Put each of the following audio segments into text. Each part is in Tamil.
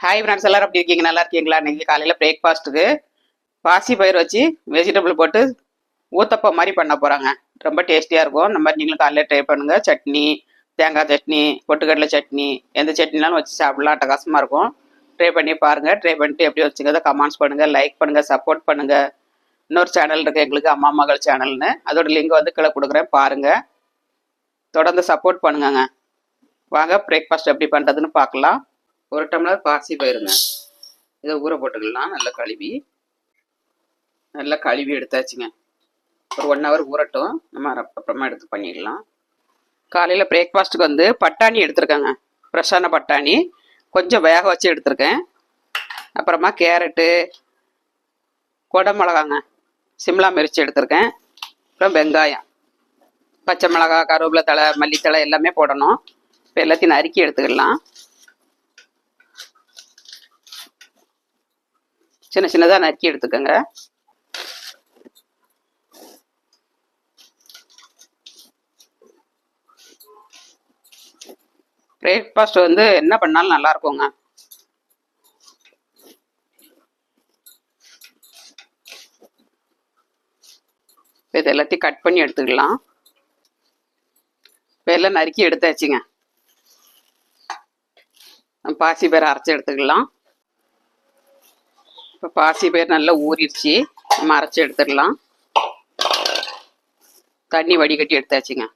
ஹாய் ஃப்ரெண்ட்ஸ், எல்லாரும் எப்படி இருக்கீங்க? நல்லா இருக்கீங்களா? இன்னைக்கு காலையில் பிரேக்ஃபாஸ்ட்டுக்கு பாசி பயிர் வச்சு வெஜிடபிள் போட்டு ஊத்தப்பம் மாதிரி பண்ண போகிறாங்க. ரொம்ப டேஸ்டியாக இருக்கும். இந்த மாதிரி நீங்களும் காலையில் ட்ரை பண்ணுங்கள். சட்னி, தேங்காய் சட்னி, பொட்டுக்கடலை சட்னி, எந்த சட்னினாலும் வச்சு சாப்பிடலாம். அட்டகாசமாக இருக்கும். ட்ரை பண்ணி பாருங்கள். ட்ரை பண்ணிட்டு எப்படி வச்சுக்கிறத கமெண்ட்ஸ் பண்ணுங்கள், லைக் பண்ணுங்கள், சப்போர்ட் பண்ணுங்கள். இன்னொரு சேனல் இருக்குது எங்களுக்கு, அம்மா மகள் சேனல்னு. அதோட லிங்க் வந்து கீழே கொடுக்குறேன், பாருங்கள். தொடர்ந்து சப்போர்ட் பண்ணுங்கங்க. வாங்க பிரேக்ஃபாஸ்ட் எப்படி பண்ணுறதுன்னு பார்க்கலாம். ஒரு டம்ளர் பாசி பயிருங்க, இதை ஊற போட்டுக்கலாம். நல்லா கழுவி எடுத்தாச்சுங்க. ஒரு 1 ஹவர் ஊறட்டும், நம்ம அப்புறமா எடுத்து பண்ணிடலாம். காலையில் பிரேக்ஃபாஸ்ட்டுக்கு வந்து பட்டாணி எடுத்துருக்கேங்க. ஃப்ரெஷ்ஷான பட்டாணி கொஞ்சம் வேக வச்சு எடுத்துருக்கேன். அப்புறமா கேரட்டு, குடமிளகாங்க, சிம்லா மிர்ச்சி எடுத்துருக்கேன். அப்புறம் வெங்காயம், பச்சை மிளகா, கருவேப்பிலை தழை, மல்லித்தழை எல்லாமே போடணும். இப்போ எல்லாத்தையும் நறுக்கி எடுத்துக்கலாம். சின்ன சின்னதாக நறுக்கி எடுத்துக்கோங்க. பிரேக்ஃபாஸ்ட் வந்து என்ன பண்ணாலும் நல்லா இருக்குங்க. இது எல்லாத்தையும் கட் பண்ணி எடுத்துக்கலாம். இப்போ எல்லாம் நறுக்கி எடுத்தாச்சுங்க. பாசி பயிரை அரைச்சி எடுத்துக்கலாம். இப்போ பாசி பயிர் நல்லா ஊறிடுச்சு, நம்ம அரைச்சி எடுத்துடலாம். தண்ணி வடிகட்டி எடுத்தாச்சுங்க.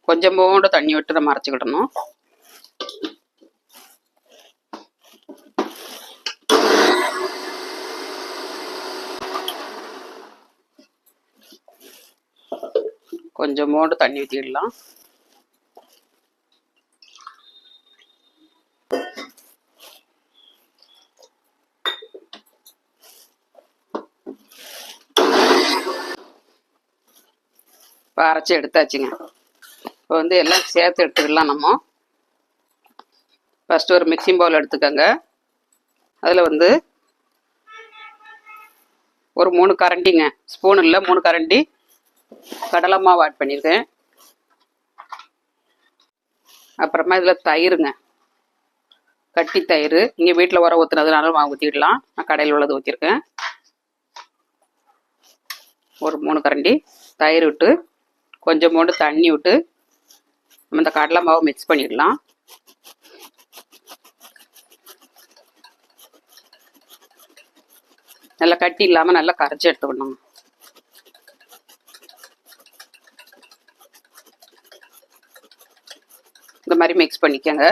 கொஞ்சமோடு தண்ணி விட்டு நம்ம அரைச்சிக்கிடணும். கொஞ்சமோடு தண்ணி ஊற்றிடலாம். இப்போ அரைச்சி எடுத்தாச்சுங்க. இப்போ வந்து எல்லாம் சேர்த்து எடுத்துக்கலாம். நம்ம ஃபஸ்ட்டு ஒரு மிக்சிங் பவுல் எடுத்துக்கோங்க. அதில் வந்து ஒரு 3 கரண்டிங்க, ஸ்பூன் இல்லை 3 கரண்டி கடலை மாவு ஆட் பண்ணியிருக்கேன். அப்புறமா இதில் தயிருங்க, கட்டி தயிர். இங்கே வீட்டில் உர ஊற்றுனதுனால மாவு ஊற்றிடலாம். நான் கடையில் உள்ளது ஊற்றிருக்கேன். ஒரு 3 கரண்டி தயிர் விட்டு கொஞ்சமோண்டு தண்ணி விட்டு நம்ம இந்த கடலை மாவு மிக்ஸ் பண்ணிடலாம். நல்லா கட்டி இல்லாமல் நல்லா கரைச்சி எடுத்துக்கணும். இந்த மாதிரி மிக்ஸ் பண்ணிக்கோங்க.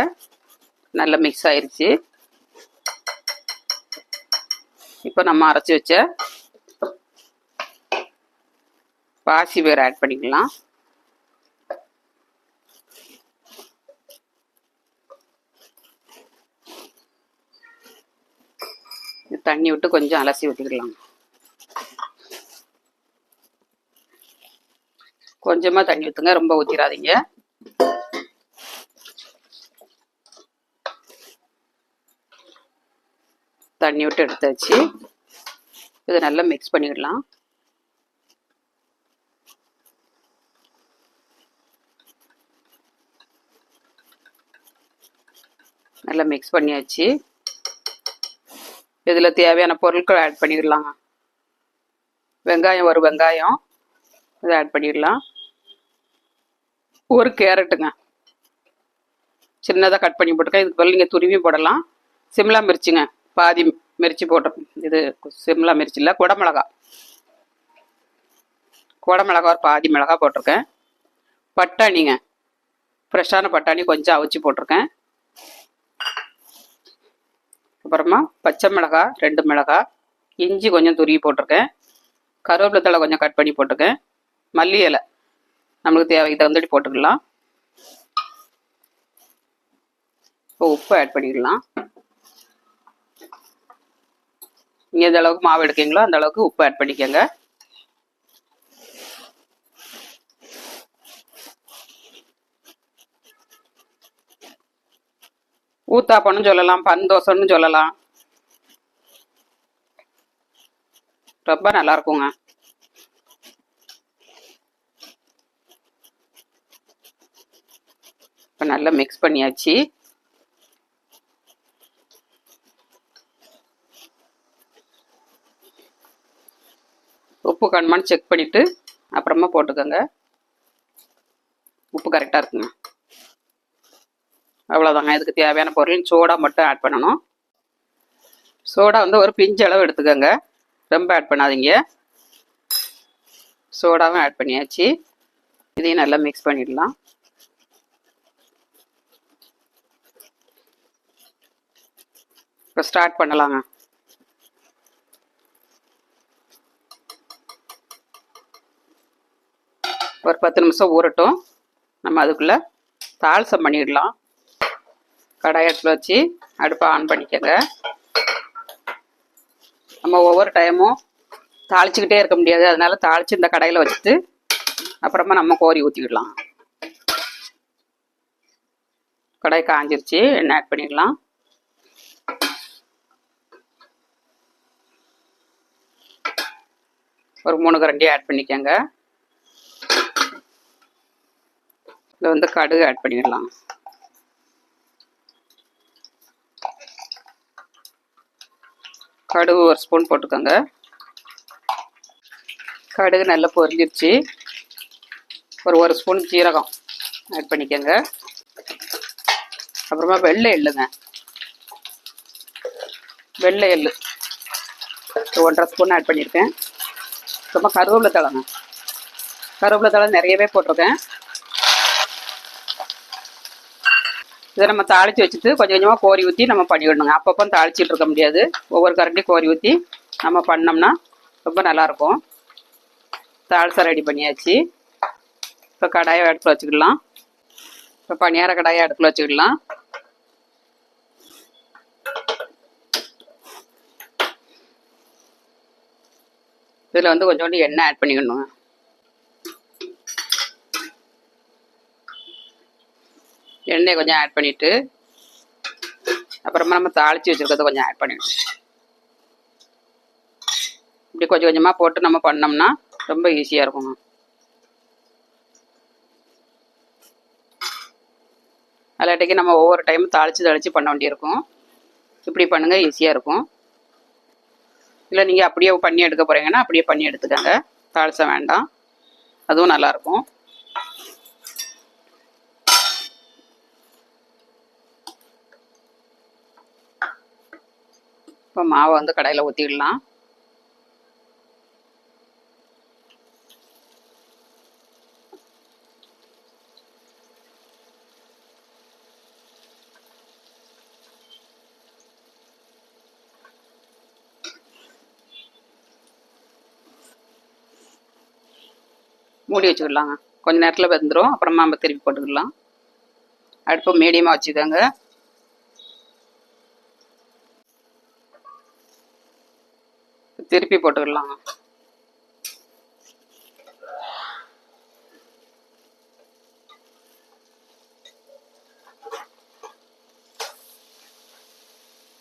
நல்லா மிக்ஸ் ஆயிடுச்சு. இப்போ நம்ம அரைச்சி வச்ச பாசி பயிர் ஆட் பண்ணிக்கலாம். தண்ணி விட்டு கொஞ்சம் அலசி ஊற்றிக்கலாம். கொஞ்சமாக தண்ணி ஊற்றுங்க, ரொம்ப ஊற்றிடாதீங்க. தண்ணி விட்டு எடுத்தாச்சு. இதை நல்லா மிக்ஸ் பண்ணிடலாம். நல்லா மிக்ஸ் பண்ணியாச்சு. இதில் தேவையான பொருட்கள் ஆட் பண்ணிடலாங்க. வெங்காயம், ஒரு வெங்காயம் இதை ஆட் பண்ணிடலாம். ஒரு கேரட்டுங்க, சின்னதாக கட் பண்ணி போட்டுருக்கேன். இதுக்கு பதில் நீங்கள் துருவி போடலாம். சிம்லா மிர்ச்சிங்க, பாதி மிர்ச்சி போட்டிருக்கேன். இது சிம்லா மிர்ச்சி இல்லை, குடமிளகா ஒரு பாதி மிளகா போட்டிருக்கேன். பட்டாணிங்க, ஃப்ரெஷ்ஷான பட்டாணி கொஞ்சம் அவிச்சு போட்டிருக்கேன். அப்புறமா பச்சை மிளகா 2 மிளகா, இஞ்சி கொஞ்சம் துருவி போட்டிருக்கேன். கருவேப்பிலை தழை கொஞ்சம் கட் பண்ணி போட்டிருக்கேன். மல்லி இலை நம்மளுக்கு தேவைக்கு தகுந்தபடி போட்டுக்கலாம். இப்போ உப்பு ஆட் பண்ணிடலாம். நீங்கள் எந்த அளவுக்கு மாவு எடுக்கீங்களோ அந்த அளவுக்கு உப்பு ஆட் பண்ணிக்கோங்க. ஊத்தாப்பம்னு சொல்லலாம், பந்தோசைன்னு சொல்லலாம். ரொம்ப நல்லா இருக்குங்க. நல்லா மிக்ஸ் பண்ணியாச்சு. உப்பு காணுமான்னு செக் பண்ணிவிட்டு அப்புறமா போட்டுக்கோங்க. உப்பு கரெக்டாக இருக்குங்க. அவ்வளோதாங்க. இதுக்கு தேவையான பொருள் சோடா மட்டும் ஆட் பண்ணணும். சோடா வந்து ஒரு பிஞ்சு அளவு எடுத்துக்கோங்க, ரொம்ப ஆட் பண்ணாதீங்க. சோடாவும் ஆட் பண்ணியாச்சு. இதையும் நல்லா மிக்ஸ் பண்ணிடலாம். இப்போ ஸ்டார்ட் பண்ணலாங்க. ஒரு 10 நிமிஷம் ஊறட்டும். நம்ம அதுக்குள்ளே தாளிசம் பண்ணிடலாம். கடாய் அடுப்பில் வச்சு அடுப்பை ஆன் பண்ணிக்கோங்க. நம்ம ஒவ்வொரு டைமும் தாளிச்சுக்கிட்டே இருக்க முடியாது, அதனால தாளித்து இந்த கடாயில் வச்சுட்டு அப்புறமா நம்ம கோரி ஊற்றிக்கிடலாம். கடாய் காஞ்சிருச்சு, எண்ணெய் ஆட் பண்ணிடலாம். ஒரு 3 கரண்டி ஆட் பண்ணிக்கோங்க. இதில் வந்து கடுகு ஆட் பண்ணிடலாம். கடுகு 1 ஸ்பூன் போட்டுக்கோங்க. கடுகு நல்லா பொரிஞ்சிருச்சு. ஒரு ஸ்பூன் ஜீரகம் ஆட் பண்ணிக்கோங்க. அப்புறமா வெள்ளை எள்ளுங்க, வெள்ளை எள்ளு 1.5 ஸ்பூன் ஆட் பண்ணியிருக்கேன். அப்புறமா கருவேப்பிலை தழைங்க, கருவேப்பிலை தழை நிறையவே போட்டிருக்கேன். இதை நம்ம தாளித்து வச்சுட்டு கொஞ்சம் கொஞ்சமாக கோரி ஊற்றி நம்ம பண்ணிவிடணுங்க. அப்பப்போ தாளிச்சிட்டு இருக்க முடியாது, ஒவ்வொரு கரண்டி கோரி ஊற்றி நம்ம பண்ணோம்னா ரொம்ப நல்லாயிருக்கும். தாளிசை ரெடி பண்ணியாச்சு. இப்போ கடாயை அடுப்பில் வச்சுக்கலாம். இப்போ பணியார கடாயை அடுப்பில் வச்சுக்கலாம். இதில் வந்து கொஞ்சோண்டு எண்ணெய் ஆட் பண்ணிக்கணுங்க. எண்ணெய் கொஞ்சம் ஆட் பண்ணிவிட்டு அப்புறமா நம்ம தாளித்து வச்சுருக்கிறத கொஞ்சம் ஆட் பண்ணிடணும். இப்படி கொஞ்சம் கொஞ்சமாக போட்டு நம்ம பண்ணோம்னா ரொம்ப ஈஸியாக இருக்குங்க. அல்லாட்டிக்கு நம்ம ஒவ்வொரு டைமும் தாளித்து பண்ண வேண்டியிருக்கும். இப்படி பண்ணுங்கள், ஈஸியாக இருக்கும். இல்லை நீங்கள் அப்படியே பண்ணி எடுக்க போகிறீங்கன்னா அப்படியே பண்ணி எடுத்துக்கோங்க, தாளிச வேண்டாம், அதுவும் நல்லாயிருக்கும். இப்போ மாவை வந்து கடாயில் ஊற்றிடலாம். மூடி வச்சுக்கிடலாங்க. கொஞ்சம் நேரத்தில் வெந்துடும், அப்புறமா நம்ம திருப்பி போட்டுக்கலாம். அடுப்பு மீடியமாக வச்சுக்கோங்க. திருப்பி போட்டுக்கலாங்க.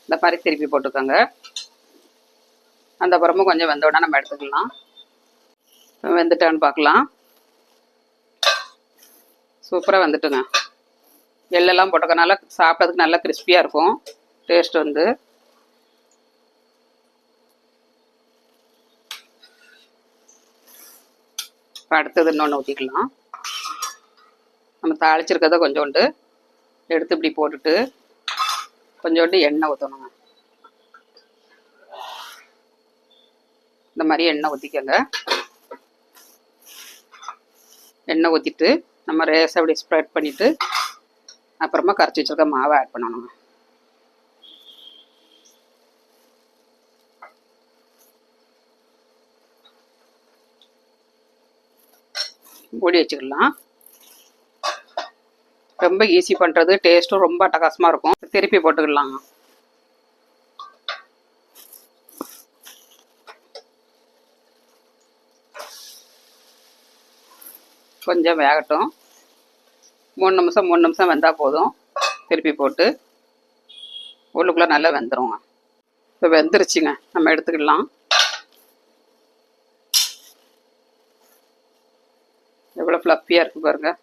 இந்த மாதிரி திருப்பி போட்டுக்கோங்க. அந்த அப்புறமும் கொஞ்சம் வெந்தோடனே நம்ம எடுத்துக்கலாம். வெந்துட்டான்னு பார்க்கலாம். சூப்பராக வந்துட்டுங்க. எள்ளெல்லாம் போட்டுக்கனால சாப்பிட்றதுக்கு நல்லா கிறிஸ்பியாக இருக்கும். டேஸ்ட் வந்து அடுத்தது இன்னொன்று ஊற்றிக்கலாம். நம்ம தாளிச்சிருக்கிறத கொஞ்சோண்டு எடுத்து இப்படி போட்டுட்டு கொஞ்சோண்டு எண்ணெய் ஊற்றணுங்க. இந்த மாதிரி எண்ணெய் ஊற்றிக்கோங்க. எண்ணெய் ஊற்றிட்டு நம்ம ரேஸை அப்படி ஸ்ப்ரெட் பண்ணிவிட்டு அப்புறமா கரைச்சி வச்சுருக்க மாவை ஆட் பண்ணணுங்க. மூடி வச்சுக்கலாம். ரொம்ப ஈஸி பண்ணுறது, டேஸ்ட்டும் ரொம்ப அட்டகாசமாக இருக்கும். திருப்பி போட்டுக்கலாங்க. கொஞ்சம் வேகட்டும். 3 நிமிஷம் வெந்தால் போதும். திருப்பி போட்டு உள்ளுக்குள்ளே நல்லா வெந்துருங்க. இப்போ வெந்துருச்சுங்க, நம்ம எடுத்துக்கலாம். எவ்வளோ ஃப்ளஃபியாக இருக்குது பாருங்கள்.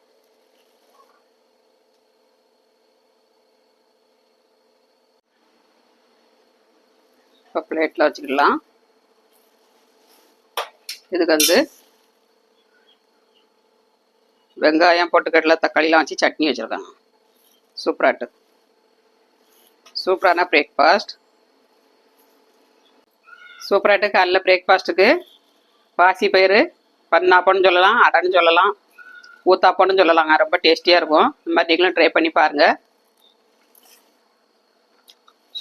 இப்போ பிளேட்டில் வச்சுக்கலாம். இதுக்கு வந்து வெங்காயம், பொட்டுக்கடலை, தக்காளிலாம் வச்சு சட்னி வச்சுருக்காங்க. சூப்பரான பிரேக்ஃபாஸ்ட். சூப்பராகிட்டு காலைல பிரேக்ஃபாஸ்ட்டுக்கு பாசி பயிறு பன்னாப்பன்னு சொல்லலாம், அடைன்னு சொல்லலாம், ஊத்தாப்பன்னு சொல்லலாங்க. ரொம்ப டேஸ்டியாக இருக்கும். இந்த மாதிரி நீங்களும் ட்ரை பண்ணி பாருங்கள்.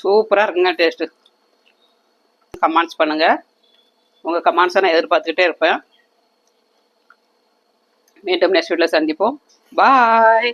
சூப்பராக இருக்குங்க டேஸ்ட்டு. கமெண்ட்ஸ் பண்ணுங்கள். உங்கள் கமெண்ட்ஸை நான் எதிர்பார்த்துக்கிட்டே இருப்பேன். மீண்டும் நெக்ஸ்ட் வீடியோவில் சந்திப்போம். பாய்.